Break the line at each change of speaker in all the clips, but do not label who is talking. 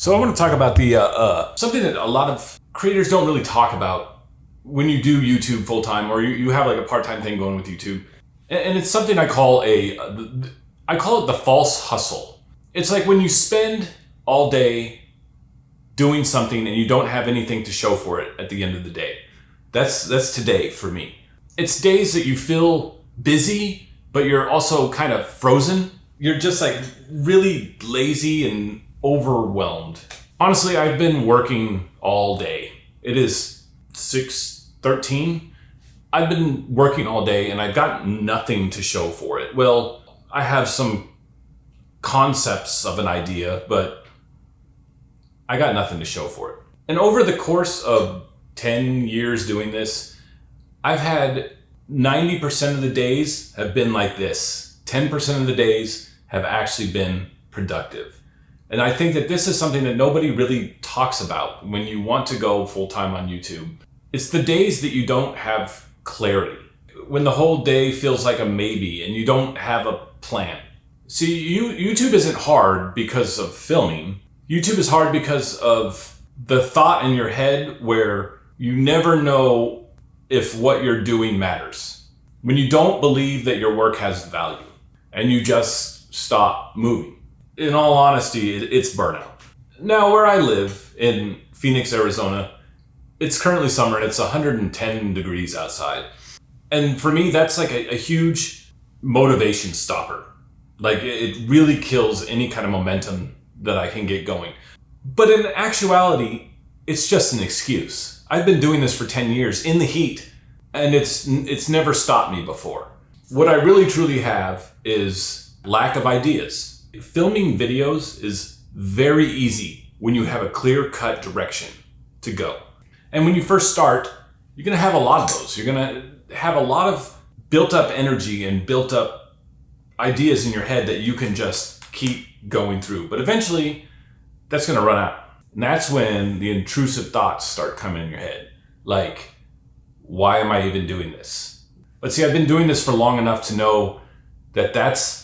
So I want to talk about the something that a lot of creators don't really talk about when you do YouTube full time, or you have like a part-time thing going with YouTube, and it's something I call it the false hustle. It's like when you spend all day doing something and you don't have anything to show for it at the end of the day. That's today for me. It's days that you feel busy, but you're also kind of frozen. You're just like really lazy and overwhelmed. Honestly, I've been working all day. It is 6:13. I've been working all day and I've got nothing to show for it. Well, I have some concepts of an idea, but I got nothing to show for it. And over the course of 10 years doing this, I've had 90% of the days have been like this. 10% of the days have actually been productive. And I think that this is something that nobody really talks about when you want to go full-time on YouTube. It's the days that you don't have clarity, when the whole day feels like a maybe and you don't have a plan. See, YouTube isn't hard because of filming. YouTube is hard because of the thought in your head where you never know if what you're doing matters. When you don't believe that your work has value and you just stop moving. In all honesty, it's burnout. Now, where I live in Phoenix, Arizona, it's currently summer and it's 110 degrees outside. And for me, that's like a huge motivation stopper. Like it really kills any kind of momentum that I can get going. But in actuality, it's just an excuse. I've been doing this for 10 years in the heat, and it's never stopped me before. What I really truly have is lack of ideas. Filming videos is very easy when you have a clear-cut direction to go. And when you first start, you're gonna have a lot of those. You're gonna have a lot of built-up energy and built-up ideas in your head that you can just keep going through. But eventually, that's gonna run out. And that's when the intrusive thoughts start coming in your head. Like, why am I even doing this? But see, I've been doing this for long enough to know that that's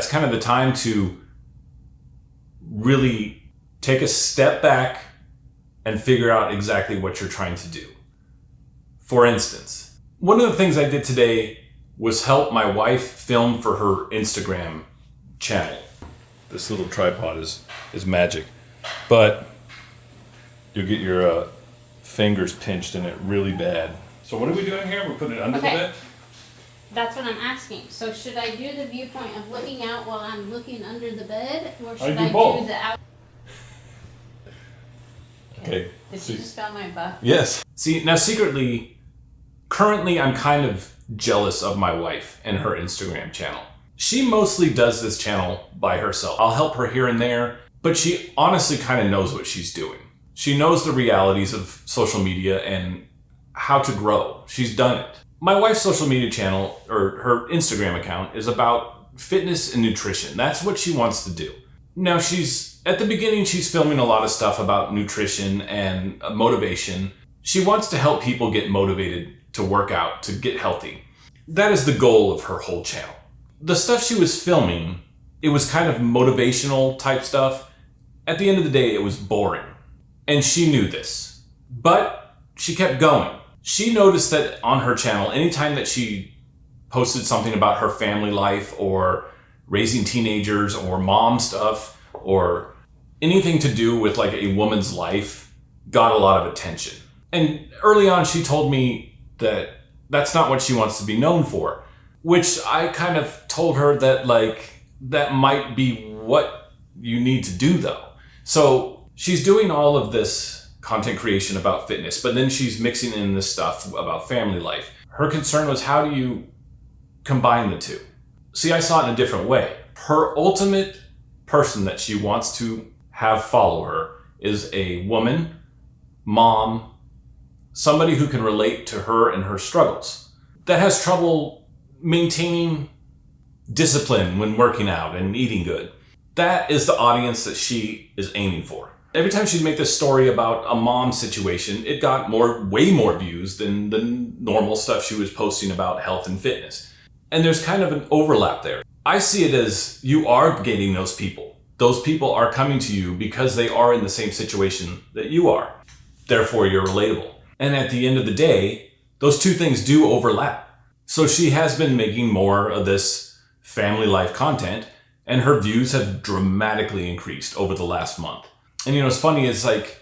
kind of the time to really take a step back and figure out exactly what you're trying to do. For instance, one of the things I did today was help my wife film for her Instagram channel. This little tripod is magic, but you'll get your fingers pinched in it really bad. So what are we doing here? We're putting it under the bed?
That's what I'm asking. So should I do the viewpoint of looking out while I'm looking under the bed, or should I do the out?
Okay.
Did you just feel my butt?
Yes. See, now secretly, currently I'm kind of jealous of my wife and her Instagram channel. She mostly does this channel by herself. I'll help her here and there, but she honestly kind of knows what she's doing. She knows the realities of social media and how to grow. She's done it. My wife's social media channel, or her Instagram account, is about fitness and nutrition. That's what she wants to do. Now at the beginning, she's filming a lot of stuff about nutrition and motivation. She wants to help people get motivated to work out, to get healthy. That is the goal of her whole channel. The stuff she was filming, it was kind of motivational type stuff. At the end of the day, it was boring. And she knew this. But she kept going. She noticed that on her channel, anytime that she posted something about her family life or raising teenagers or mom stuff or anything to do with like a woman's life, got a lot of attention. And early on, she told me that that's not what she wants to be known for, which I kind of told her that that might be what you need to do though. So she's doing all of this content creation about fitness, but then she's mixing in this stuff about family life. Her concern was, how do you combine the two? See, I saw it in a different way. Her ultimate person that she wants to have follow her is a woman, mom, somebody who can relate to her and her struggles, that has trouble maintaining discipline when working out and eating good. That is the audience that she is aiming for. Every time she'd make this story about a mom situation, it got way more views than the normal stuff she was posting about health and fitness. And there's kind of an overlap there. I see it as you are getting those people. those people are coming to you because they are in the same situation that you are. Therefore, you're relatable. And at the end of the day, those two things do overlap. So she has been making more of this family life content, and her views have dramatically increased over the last month. And it's funny, it's like,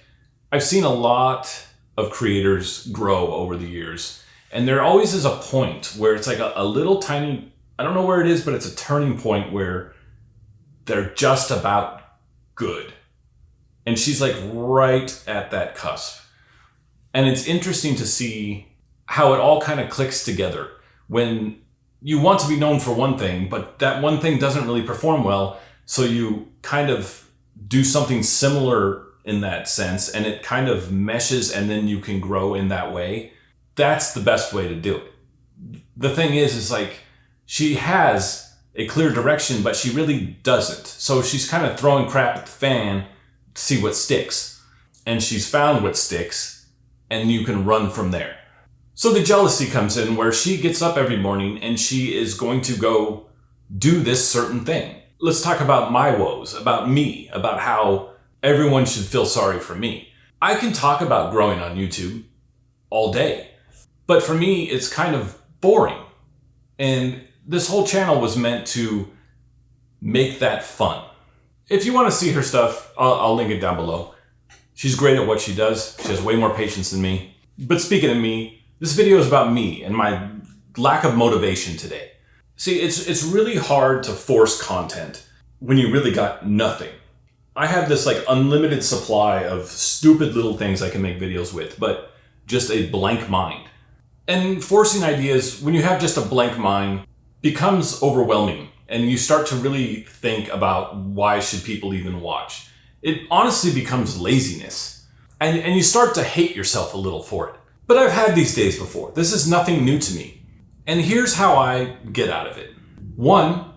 I've seen a lot of creators grow over the years, and there always is a point where it's like a little tiny, I don't know where it is, but it's a turning point where they're just about good. And she's like right at that cusp. And it's interesting to see how it all kind of clicks together when you want to be known for one thing, but that one thing doesn't really perform well. So you kind of do something similar in that sense, and it kind of meshes, and then you can grow in that way. That's the best way to do it. The thing is like, she has a clear direction, but she really doesn't. So she's kind of throwing crap at the fan to see what sticks. And she's found what sticks, and you can run from there. So the jealousy comes in where she gets up every morning and she is going to go do this certain thing. Let's talk about my woes, about me, about how everyone should feel sorry for me. I can talk about growing on YouTube all day, but for me, it's kind of boring. And this whole channel was meant to make that fun. If you want to see her stuff, I'll link it down below. She's great at what she does. She has way more patience than me. But speaking of me, this video is about me and my lack of motivation today. See, it's really hard to force content when you really got nothing. I have this like unlimited supply of stupid little things I can make videos with, but just a blank mind. And forcing ideas, when you have just a blank mind, becomes overwhelming, and you start to really think about why should people even watch. It honestly becomes laziness, and you start to hate yourself a little for it. But I've had these days before. This is nothing new to me. And here's how I get out of it. One,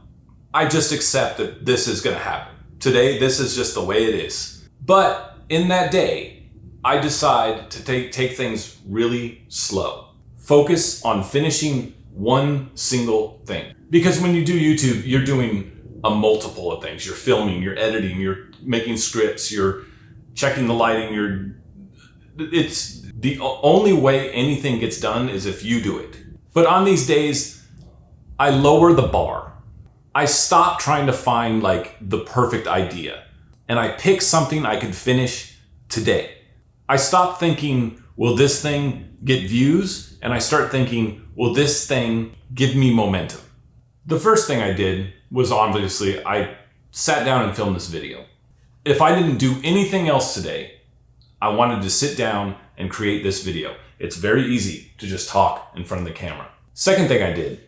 I just accept that this is going to happen. Today, this is just the way it is. But in that day, I decide to take things really slow. Focus on finishing one single thing. Because when you do YouTube, you're doing a multiple of things. You're filming, you're editing, you're making scripts, you're checking the lighting, it's the only way anything gets done is if you do it. But on these days, I lower the bar. I stop trying to find like the perfect idea, and I pick something I can finish today. I stop thinking, will this thing get views? And I start thinking, will this thing give me momentum? The first thing I did was obviously I sat down and filmed this video. If I didn't do anything else today, I wanted to sit down and create this video. It's very easy to just talk in front of the camera. Second thing I did,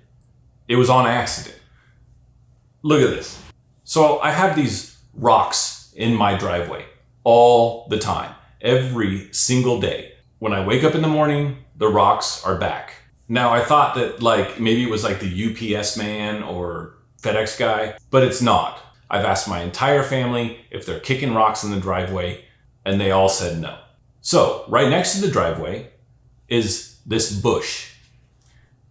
it was on accident. Look at this. So I have these rocks in my driveway all the time, every single day. When I wake up in the morning, the rocks are back. Now I thought that like maybe it was like the UPS man or FedEx guy, but it's not. I've asked my entire family if they're kicking rocks in the driveway, and they all said no. So right next to the driveway is this bush.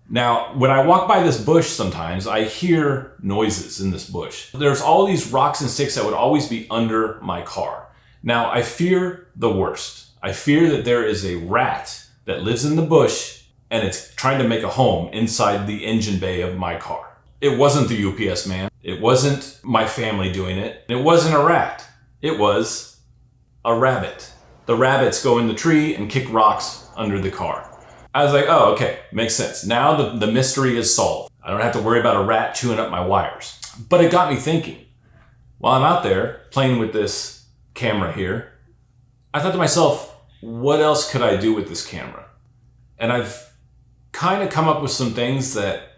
Now, when I walk by this bush sometimes, I hear noises in this bush. There's all these rocks and sticks that would always be under my car. Now, I fear the worst. I fear that there is a rat that lives in the bush and it's trying to make a home inside the engine bay of my car. It wasn't the UPS man. It wasn't my family doing it. It wasn't a rat. It was a rabbit. The rabbits go in the tree and kick rocks under the car. I was like, oh, okay, makes sense. Now the mystery is solved. I don't have to worry about a rat chewing up my wires. But it got me thinking. While I'm out there playing with this camera here, I thought to myself, what else could I do with this camera? And I've kind of come up with some things that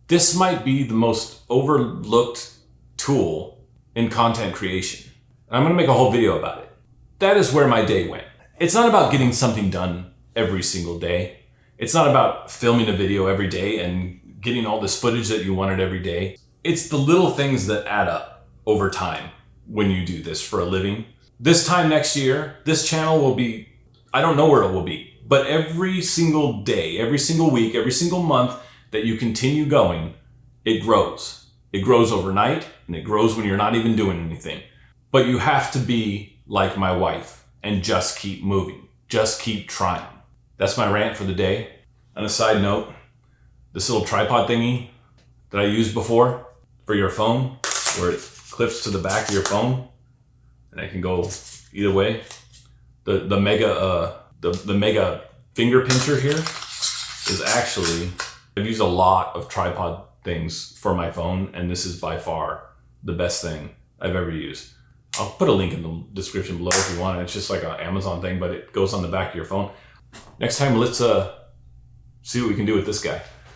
this might be the most overlooked tool in content creation. And I'm going to make a whole video about it. That is where my day went. It's not about getting something done every single day. It's not about filming a video every day and getting all this footage that you wanted every day. It's the little things that add up over time when you do this for a living. This time next year, this channel will be, I don't know where it will be, but every single day, every single week, every single month that you continue going, it grows. It grows overnight, and it grows when you're not even doing anything. But you have to be like my wife and just keep moving. Just keep trying. That's my rant for the day. On a side note, this little tripod thingy that I used before for your phone, where it clips to the back of your phone, and it can go either way. The mega finger pincher here is actually, I've used a lot of tripod things for my phone, and this is by far the best thing I've ever used. I'll put a link in the description below if you want. It's just like an Amazon thing, but it goes on the back of your phone. Next time, let's see what we can do with this guy.